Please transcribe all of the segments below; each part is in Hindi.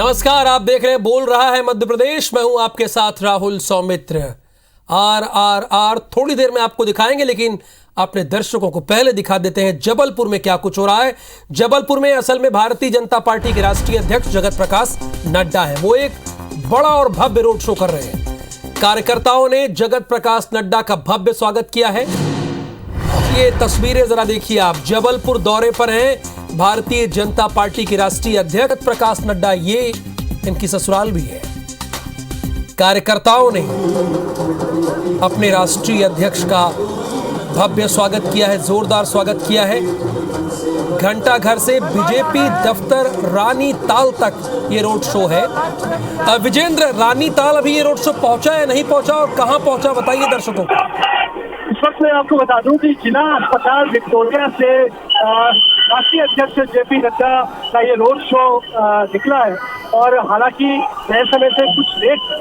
नमस्कार, आप देख रहे हैं बोल रहा है मध्य प्रदेश। मैं हूं आपके साथ राहुल सौमित्र। आर थोड़ी देर में आपको दिखाएंगे, लेकिन अपने दर्शकों को पहले दिखा देते हैं जबलपुर में क्या कुछ हो रहा है। जबलपुर में असल में भारतीय जनता पार्टी के राष्ट्रीय अध्यक्ष जगत प्रकाश नड्डा है। वो एक बड़ा और भव्य रोड शो कर रहे हैं। कार्यकर्ताओं ने जगत प्रकाश नड्डा का भव्य स्वागत किया है। ये तस्वीरें जरा देखिए आप। जबलपुर दौरे पर हैं भारतीय जनता पार्टी के राष्ट्रीय अध्यक्ष प्रकाश नड्डा। ये इनकी ससुराल भी है। कार्यकर्ताओं ने अपने राष्ट्रीय अध्यक्ष का भव्य स्वागत किया है, जोरदार स्वागत किया है। घंटा घर से बीजेपी दफ्तर रानी ताल तक ये रोड शो है। विजेंद्र, रानी ताल अभी ये रोड शो पहुंचा है, नहीं पहुंचा, और कहां पहुंचा बताइए दर्शकों को। इस वक्त मैं आपको बता दूं कि जिला अस्पताल विक्टोरिया से राष्ट्रीय अध्यक्ष जेपी नड्डा का ये रोड शो निकला है। और हालांकि नए समय से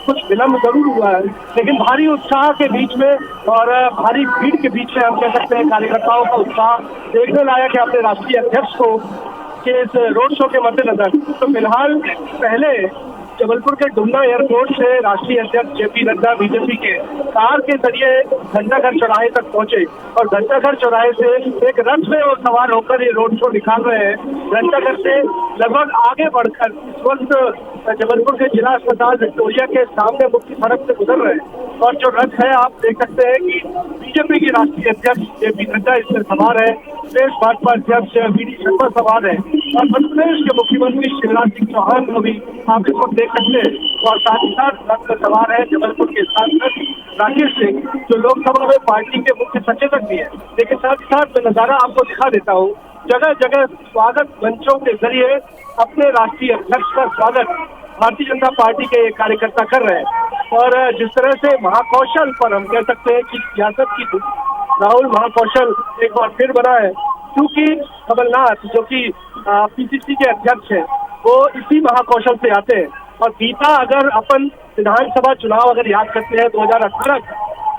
कुछ विलंब जरूर हुआ है, लेकिन भारी उत्साह के बीच में और भारी भीड़ के बीच में हम कह सकते हैं कार्यकर्ताओं का उत्साह देखने लायक है अपने राष्ट्रीय अध्यक्ष को के इस रोड शो के मद्देनजर। तो फिलहाल पहले जबलपुर के डुमना एयरपोर्ट से राष्ट्रीय अध्यक्ष जेपी नड्डा बीजेपी के कार के जरिए घंटाघर चौराहे तक पहुंचे और घंटाघर चौराहे से एक रथ में वो सवार होकर ये रोड शो निकाल रहे हैं। घंटाघर से लगभग आगे बढ़कर इस वक्त जबलपुर के जिला अस्पताल विक्टोरिया के सामने मुख्य सड़क से गुजर रहे हैं। और जो रथ है आप देख सकते हैं कि बीजेपी के राष्ट्रीय अध्यक्ष जेपी नड्डा इसमें सवार है, प्रदेश भाजपा अध्यक्ष वी.डी. शर्मा सवार है और मध्य प्रदेश के मुख्यमंत्री शिवराज सिंह चौहान को भी आप इस वक्त देख सकते हैं। और साथ ही साथ रथ में सवार है जबलपुर के सांसद राकेश सिंह, जो लोकसभा में पार्टी के मुख्य सचेतक भी है। लेकिन साथ ही साथ मैं नजारा आपको दिखा देता हूँ, जगह जगह स्वागत मंचों के जरिए अपने राष्ट्रीय अध्यक्ष का स्वागत भारतीय जनता पार्टी के कार्यकर्ता कर रहे हैं। और जिस तरह से महाकौशल पर हम कह सकते हैं कि सियासत की राहुल महाकौशल एक बार फिर बना है, क्योंकि कमलनाथ जो कि पीसीसी के अध्यक्ष हैं वो इसी महाकौशल से आते हैं। और बीता अगर अपन विधानसभा चुनाव अगर याद करते हैं 2018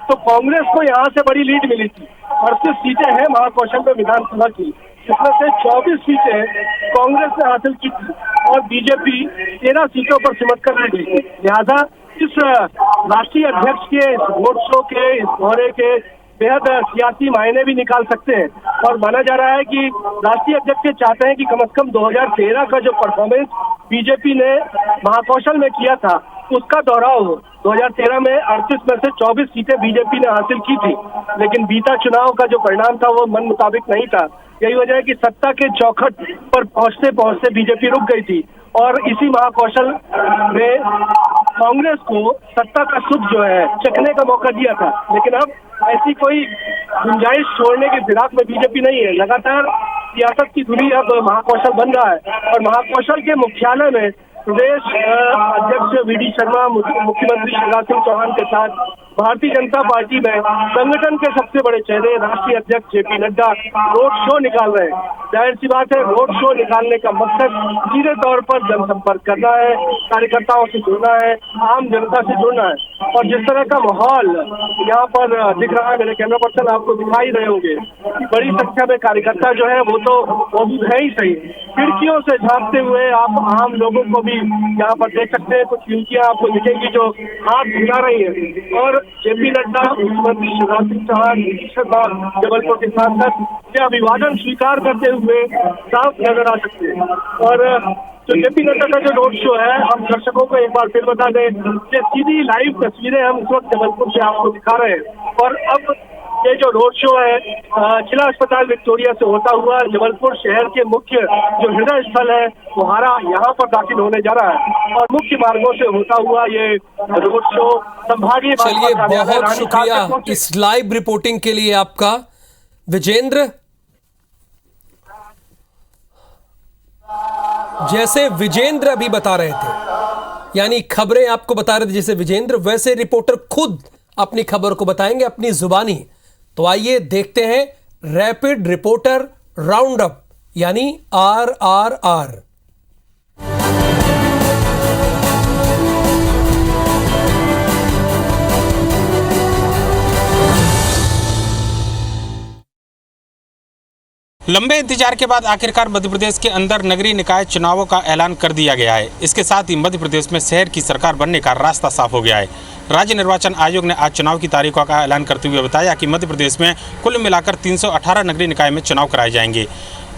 तो कांग्रेस को यहाँ से बड़ी लीड मिली थी। 38 सीटें हैं महाकौशल में विधानसभा की, जिसमें से 24 सीटें कांग्रेस ने हासिल की थी और बीजेपी 13 सीटों पर सिमट कर रह गई। लिहाजा इस राष्ट्रीय अध्यक्ष के इस रोड शो के इस दौरे के बेहद सियासी मायने भी निकाल सकते हैं। और माना जा रहा है कि राष्ट्रीय अध्यक्ष चाहते हैं कि कम से कम 2013 का जो परफॉर्मेंस बीजेपी ने महाकौशल में किया था उसका दोहराव हो। 2013 में 38 में से 24 सीटें बीजेपी ने हासिल की थी, लेकिन बीता चुनाव का जो परिणाम था वो मन मुताबिक नहीं था। यही वजह है कि सत्ता के चौखट पर पहुंचते पहुंचते बीजेपी रुक गई थी और इसी महाकौशल में कांग्रेस को सत्ता का सुख जो है चखने का मौका दिया था। लेकिन अब ऐसी कोई गुंजाइश छोड़ने की फिराक में बीजेपी नहीं है। लगातार सियासत की धुरी अब महाकौशल बन रहा है और महाकौशल के मुख्यालय में प्रदेश अध्यक्ष वी.डी. शर्मा, मुख्यमंत्री शिवराज सिंह चौहान के साथ भारतीय जनता पार्टी में संगठन के सबसे बड़े चेहरे राष्ट्रीय अध्यक्ष जेपी नड्डा रोड शो निकाल रहे हैं। जाहिर सी बात है, रोड शो निकालने का मकसद सीधे तौर पर जनसंपर्क करना है, कार्यकर्ताओं से जुड़ना है, आम जनता से जुड़ना है। और जिस तरह का माहौल यहाँ पर दिख रहा है, मेरे कैमरा पर्सन आपको दिखाई रहे होंगे, बड़ी संख्या में कार्यकर्ता जो है वो तो मौजूद है ही सही। खिड़कियों से झांकते हुए आप आम लोगों को भी यहाँ पर देख सकते हैं। कुछ युवतियाँ आपको दिखेंगी जो हाथ मिला रही है और जेपी नड्डा, मुख्यमंत्री शिवराज सिंह चौहान, जबलपुर के सांसद के अभिवादन स्वीकार करते हुए साफ नजर आ सकते हैं। और जो जेपी नड्डा का जो रोड शो है, हम दर्शकों को एक बार फिर बता दें कि सीधी लाइव तस्वीरें हम इस वक्त जबलपुर से आपको दिखा रहे हैं। और अब ये जो रोड शो है जिला अस्पताल विक्टोरिया से होता हुआ जबलपुर शहर के मुख्य जो हृदय स्थल है मुहारा, यहाँ पर दाखिल होने जा रहा है और मुख्य मार्गों से होता हुआ ये रोड शो संभागीय। चलिए, बहुत शुक्रिया इस लाइव रिपोर्टिंग के लिए आपका विजेंद्र। जैसे विजेंद्र अभी बता रहे थे, यानी खबरें आपको बता रहे थे जैसे विजेंद्र, वैसे रिपोर्टर खुद अपनी खबर को बताएंगे अपनी जुबानी। तो आइए देखते हैं रैपिड रिपोर्टर राउंड अप, यानी RRR। लंबे इंतजार के बाद आखिरकार मध्य प्रदेश के अंदर नगरीय निकाय चुनावों का ऐलान कर दिया गया है। इसके साथ ही मध्य प्रदेश में शहर की सरकार बनने का रास्ता साफ हो गया है। राज्य निर्वाचन आयोग ने आज चुनाव की तारीखों का ऐलान करते हुए बताया कि मध्य प्रदेश में कुल मिलाकर 318 नगरीय निकाय में चुनाव कराए जाएंगे।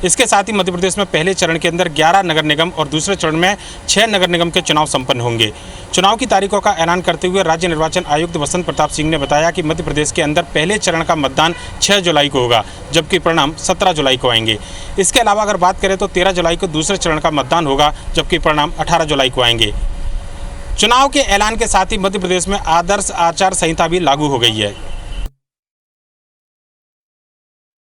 इसके साथ ही मध्य प्रदेश में पहले चरण के अंदर 11 नगर निगम और दूसरे चरण में 6 नगर निगम के चुनाव संपन्न होंगे। चुनाव की तारीखों का ऐलान करते हुए राज्य निर्वाचन आयुक्त वसंत प्रताप सिंह ने बताया कि मध्य प्रदेश के अंदर पहले चरण का मतदान 6 जुलाई को होगा, जबकि परिणाम 17 जुलाई को आएंगे। इसके अलावा अगर बात करें तो 13 जुलाई को दूसरे चरण का मतदान होगा, जबकि परिणाम 18 जुलाई को आएंगे। चुनाव के ऐलान के साथ ही मध्य प्रदेश में आदर्श आचार संहिता भी लागू हो गई है।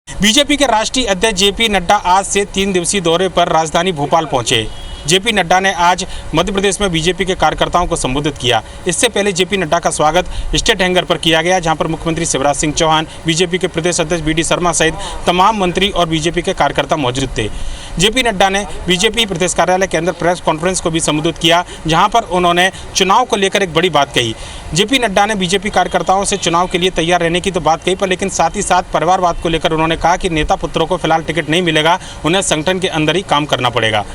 बीजेपी के राष्ट्रीय अध्यक्ष जेपी नड्डा आज से 3 दिवसीय दौरे पर राजधानी भोपाल पहुंचे। जेपी नड्डा ने आज मध्य प्रदेश में बीजेपी के कार्यकर्ताओं को संबोधित किया। इससे पहले जेपी नड्डा का स्वागत स्टेट हैंगर पर किया गया, जहां पर मुख्यमंत्री शिवराज सिंह चौहान, बीजेपी के प्रदेश अध्यक्ष बीडी शर्मा सहित तमाम मंत्री और बीजेपी के कार्यकर्ता मौजूद थे। जेपी नड्डा ने बीजेपी प्रदेश कार्यालय के अंदर प्रेस कॉन्फ्रेंस को भी संबोधित किया, जहां पर उन्होंने चुनाव को लेकर एक बड़ी बात कही। जेपी नड्डा ने बीजेपी कार्यकर्ताओं से चुनाव के लिए तैयार रहने की तो बात कही, पर लेकिन साथ ही साथ परिवारवाद को लेकर उन्होंने कहा कि नेता पुत्रों को फिलहाल टिकट नहीं मिलेगा, उन्हें संगठन के अंदर ही काम करना पड़ेगा।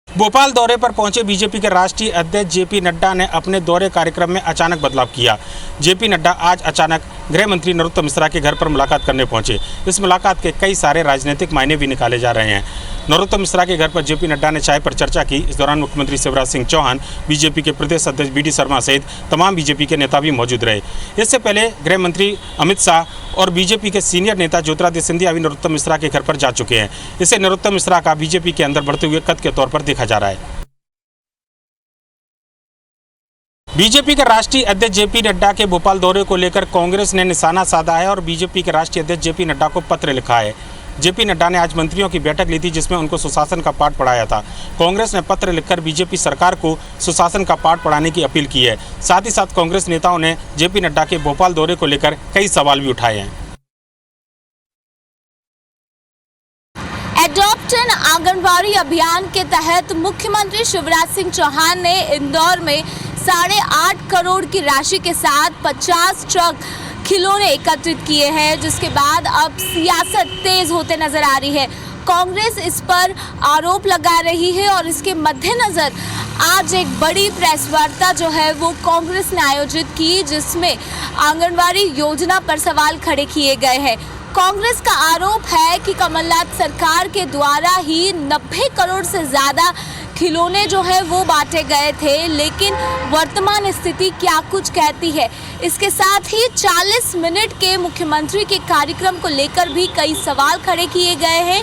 भोपाल दौरे पर पहुंचे बीजेपी के राष्ट्रीय अध्यक्ष जेपी नड्डा ने अपने दौरे कार्यक्रम में अचानक बदलाव किया। जेपी नड्डा आज अचानक गृह मंत्री नरोत्तम मिश्रा के घर पर मुलाकात करने पहुंचे। इस मुलाकात के कई सारे राजनीतिक मायने भी निकाले जा रहे हैं। नरोत्तम मिश्रा के घर पर जेपी नड्डा ने चाय पर चर्चा की। इस दौरान मुख्यमंत्री शिवराज सिंह चौहान, बीजेपी के प्रदेश अध्यक्ष बीडी शर्मा सहित तमाम बीजेपी के नेता भी मौजूद रहे। इससे पहले गृह मंत्री अमित शाह और बीजेपी के सीनियर नेता ज्योतिरादित्य सिंधिया भी नरोत्तम मिश्रा के घर पर जा चुके हैं। इससे नरोत्तम मिश्रा का बीजेपी के अंदर बढ़ते हुए कद के तौर पर देखा जा रहा है। बीजेपी के राष्ट्रीय अध्यक्ष जेपी नड्डा के भोपाल दौरे को लेकर कांग्रेस ने निशाना साधा है और बीजेपी के राष्ट्रीय अध्यक्ष जेपी नड्डा को पत्र लिखा है। जेपी नड्डा ने आज मंत्रियों की बैठक ली थी, जिसमें उनको सुशासन का पाठ पढ़ाया था। कांग्रेस ने पत्र लिखकर बीजेपी सरकार को सुशासन का पाठ पढ़ाने की अपील की है। साथ ही साथ कांग्रेस नेताओं ने जेपी नड्डा के भोपाल दौरे को लेकर कई सवाल भी उठाए हैं। एडॉप्ट एन आंगनबाड़ी अभियान के तहत मुख्यमंत्री शिवराज सिंह चौहान ने इंदौर में 8.5 करोड़ की राशि के साथ 50 ट्रक खिलौने एकत्रित किए हैं, जिसके बाद अब सियासत तेज होते नजर आ रही है। कांग्रेस इस पर आरोप लगा रही है और इसके मद्देनजर आज एक बड़ी प्रेस वार्ता जो है वो कांग्रेस ने आयोजित की, जिसमें आंगनबाड़ी योजना पर सवाल खड़े किए गए हैं। कांग्रेस का आरोप है कि कमलनाथ सरकार के द्वारा ही 90 करोड़ से ज़्यादा खिलौने जो है वो बांटे गए थे, लेकिन वर्तमान स्थिति क्या कुछ कहती है। इसके साथ ही 40 मिनट के मुख्यमंत्री के कार्यक्रम को लेकर भी कई सवाल खड़े किए गए हैं।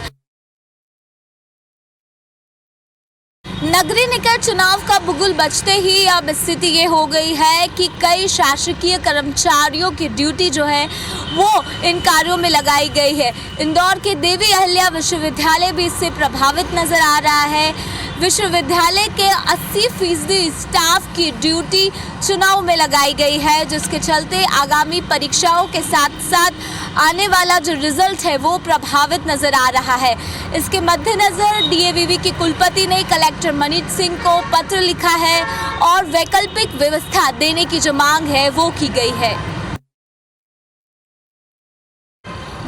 नगरीय निकाय चुनाव का बुगुल बजते ही अब स्थिति ये हो गई है कि कई शासकीय कर्मचारियों की ड्यूटी जो है वो इन कार्यों में लगाई गई है। इंदौर के देवी अहिल्या विश्वविद्यालय भी इससे प्रभावित नजर आ रहा है। विश्वविद्यालय के 80% स्टाफ की ड्यूटी चुनाव में लगाई गई है, जिसके चलते आगामी परीक्षाओं के साथ साथ आने वाला जो रिजल्ट है वो प्रभावित नजर आ रहा है। इसके मद्देनजर डीएवीवी के कुलपति ने कलेक्टर मनीष सिंह को पत्र लिखा है और वैकल्पिक व्यवस्था देने की जो मांग है वो की गई है।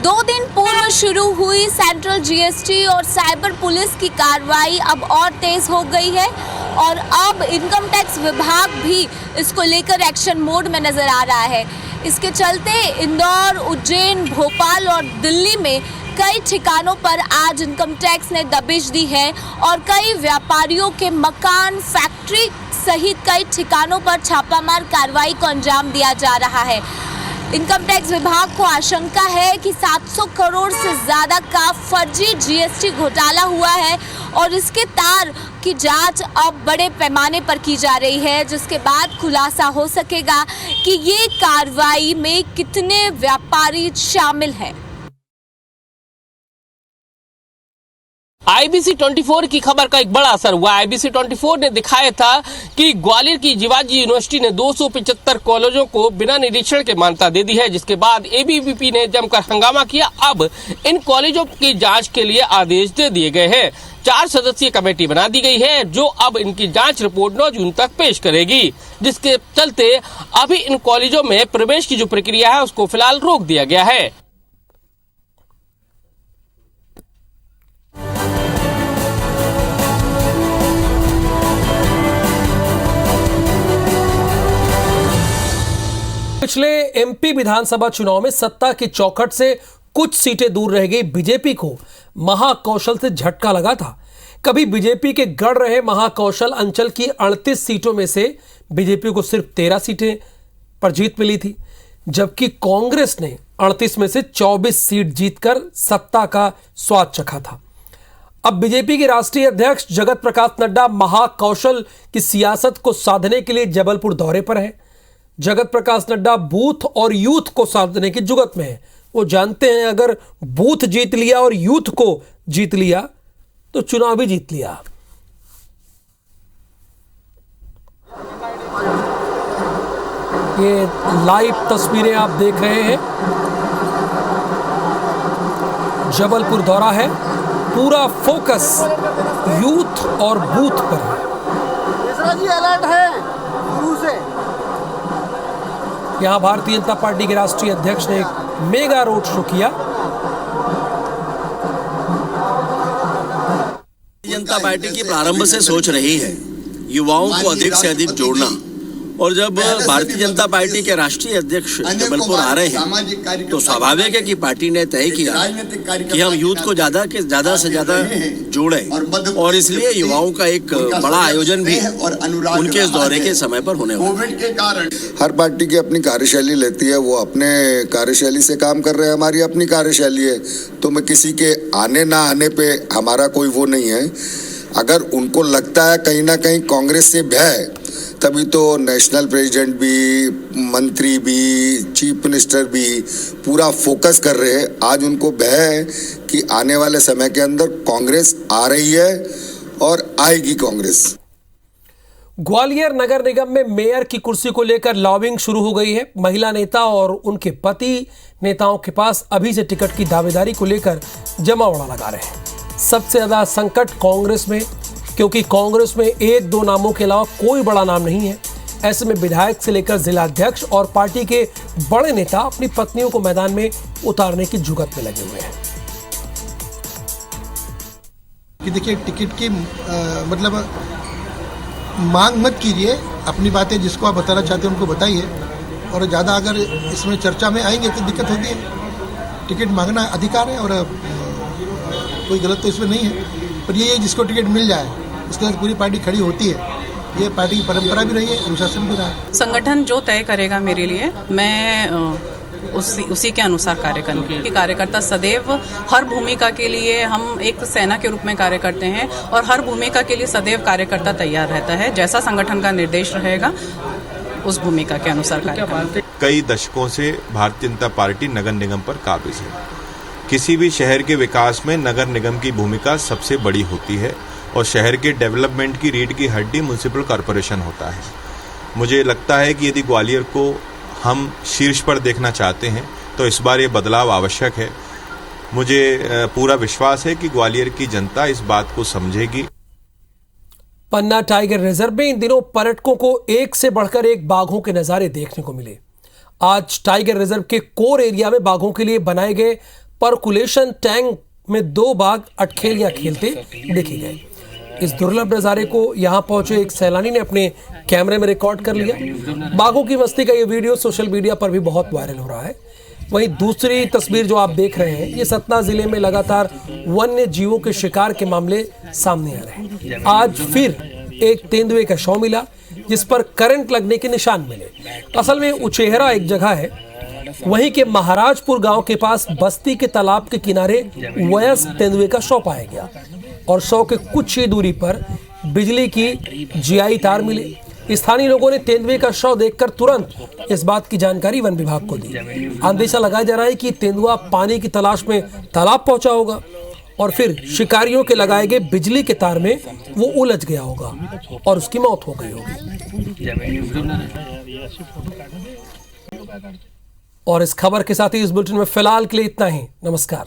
2 दिन पूर्व शुरू हुई सेंट्रल जीएसटी और साइबर पुलिस की कार्रवाई अब और तेज हो गई है और अब इनकम टैक्स विभाग भी इसको लेकर एक्शन मोड में नजर आ रहा है। इसके चलते इंदौर, उज्जैन, भोपाल और दिल्ली में कई ठिकानों पर आज इनकम टैक्स ने दबिश दी है और कई व्यापारियों के मकान, फैक्ट्री सहित कई ठिकानों पर छापामार कार्रवाई को अंजाम दिया जा रहा है। इनकम टैक्स विभाग को आशंका है कि 700 करोड़ से ज़्यादा का फर्जी जीएसटी घोटाला हुआ है और इसके तार की जांच अब बड़े पैमाने पर की जा रही है, जिसके बाद खुलासा हो सकेगा कि ये कार्रवाई में कितने व्यापारी शामिल हैं। IBC 24 की खबर का एक बड़ा असर हुआ। IBC 24 ने दिखाया था कि ग्वालियर की जीवाजी यूनिवर्सिटी ने 275 कॉलेजों को बिना निरीक्षण के मान्यता दे दी है, जिसके बाद ABVP ने जमकर हंगामा किया। अब इन कॉलेजों की जांच के लिए आदेश दे दिए गए हैं। 4 सदस्यीय कमेटी बना दी गई है जो अब इनकी जांच रिपोर्ट 9 जून तक पेश करेगी, जिसके चलते अभी इन कॉलेजों में प्रवेश की जो प्रक्रिया है उसको फिलहाल रोक दिया गया है। पिछले एमपी विधानसभा चुनाव में सत्ता की चौखट से कुछ सीटें दूर रह गई बीजेपी को महाकौशल से झटका लगा था। कभी बीजेपी के गढ़ रहे महाकौशल अंचल की 38 सीटों में से बीजेपी को सिर्फ 13 सीटें पर जीत मिली थी, जबकि कांग्रेस ने 38 में से 24 सीट जीतकर सत्ता का स्वाद चखा था। अब बीजेपी के राष्ट्रीय अध्यक्ष जगत प्रकाश नड्डा महाकौशल की सियासत को साधने के लिए जबलपुर दौरे पर है। जगत प्रकाश नड्डा बूथ और यूथ को साधने की जुगत में है। वो जानते हैं अगर बूथ जीत लिया और यूथ को जीत लिया तो चुनाव भी जीत लिया। ये लाइव तस्वीरें आप देख रहे हैं, जबलपुर दौरा है, पूरा फोकस यूथ और बूथ पर है। अलर्ट है शुरू से। यहां भारतीय जनता पार्टी के राष्ट्रीय अध्यक्ष ने एक मेगा रोड शो किया। जनता पार्टी की प्रारंभ से सोच रही है युवाओं को अधिक से अधिक जोड़ना, और जब भारतीय जनता पार्टी के राष्ट्रीय अध्यक्ष जबलपुर आ रहे हैं तो स्वाभाविक है कि पार्टी ने तय किया कि हम यूथ को ज्यादा से ज्यादा जोड़ें, और इसलिए युवाओं का एक बड़ा आयोजन भी उनके इस दौरे के समय पर होने वाला है। हर पार्टी की अपनी कार्यशैली लेती है, वो अपने कार्यशैली से काम कर रहे हैं, हमारी अपनी कार्यशैली है, तो मैं किसी के आने ना आने पे हमारा कोई वो नहीं है। अगर उनको लगता है कहीं ना कहीं कांग्रेस से भय, तभी तो नेशनल प्रेसिडेंट भी, मंत्री भी, चीफ मिनिस्टर भी पूरा फोकस कर रहे हैं। आज उनको भय है कि आने वाले समय के अंदर कांग्रेस आ रही है और आएगी कांग्रेस। ग्वालियर नगर निगम में मेयर की कुर्सी को लेकर लॉबिंग शुरू हो गई है। महिला नेता और उनके पति नेताओं के पास अभी से टिकट की दावेदारी को लेकर जमावड़ा लगा रहे हैं। सबसे ज्यादा संकट कांग्रेस में, क्योंकि कांग्रेस में 1-2 नामों के अलावा कोई बड़ा नाम नहीं है। ऐसे में विधायक से लेकर जिलाध्यक्ष और पार्टी के बड़े नेता अपनी पत्नियों को मैदान में उतारने की जुगत में लगे हुए हैं। कि देखिए, टिकट की मतलब मांग मत कीजिए, अपनी बातें जिसको आप बताना चाहते हैं उनको बताइए, और ज़्यादा अगर इसमें चर्चा में आएंगे तो दिक्कत होती है। टिकट मांगना अधिकार है और कोई गलत तो इसमें नहीं है, पर ये जिसको टिकट मिल जाए उसके साथ पूरी पार्टी खड़ी होती है। ये पार्टी की परंपरा भी रही है, अनुशासन भी रहा है। संगठन जो तय करेगा मेरे लिए, मैं उसी के अनुसार कार्य करूँगी। कि कार्यकर्ता सदैव हर भूमिका के लिए, हम एक सेना के रूप में कार्य करते हैं और हर भूमिका के लिए सदैव कार्यकर्ता तैयार रहता है। जैसा संगठन का निर्देश रहेगा उस भूमिका के अनुसार कार्य करेंगे। कई दशकों से भारतीय जनता पार्टी नगर निगम पर काबिज है। किसी भी शहर के विकास में नगर निगम की भूमिका सबसे बड़ी होती है और शहर के डेवलपमेंट की रीढ़ की हड्डी म्युनिसिपल कॉरपोरेशन होता है। मुझे लगता है कि यदि ग्वालियर को हम शीर्ष पर देखना चाहते हैं तो इस बार ये बदलाव आवश्यक है। मुझे पूरा विश्वास है कि ग्वालियर की जनता इस बात को समझेगी। पन्ना टाइगर रिजर्व में इन दिनों पर्यटकों को एक से बढ़कर एक बाघों के नजारे देखने को मिले। आज टाइगर रिजर्व के कोर एरिया में बाघों के लिए बनाए गए पर्कुलेशन टैंक में 2 बाघ अटखेलियां खेलते देखे गए। इस दुर्लभ नजारे को यहां पहुंचे एक सैलानी ने अपने कैमरे में रिकॉर्ड कर लिया। बाघों की मस्ती का ये वीडियो सोशल मीडिया पर भी बहुत वायरल हो रहा है। वहीं दूसरी तस्वीर जो आप देख रहे हैं, ये सतना जिले में लगातार वन्य जीवों के शिकार के मामले सामने आ रहे हैं। आज फिर एक तेंदुए का शव मिला जिस पर करंट लगने के निशान मिले। असल में उचेहरा एक जगह है, वहीं के महाराजपुर गांव के पास बस्ती के तालाब के किनारे वयस्क तेंदुए का शव पाया गया और शव के कुछ ही दूरी पर बिजली की जीआई तार मिले। स्थानीय लोगों ने तेंदुए का शव देखकर तुरंत इस बात की जानकारी वन विभाग को दी। अंदेशा लगाया जा रहा है कि तेंदुआ पानी की तलाश में तालाब पहुंचा होगा और फिर शिकारियों के लगाए गए बिजली के तार में वो उलझ गया होगा और उसकी मौत हो गई होगी। और इस खबर के साथ ही इस बुलेटिन में फिलहाल के लिए इतना ही। नमस्कार।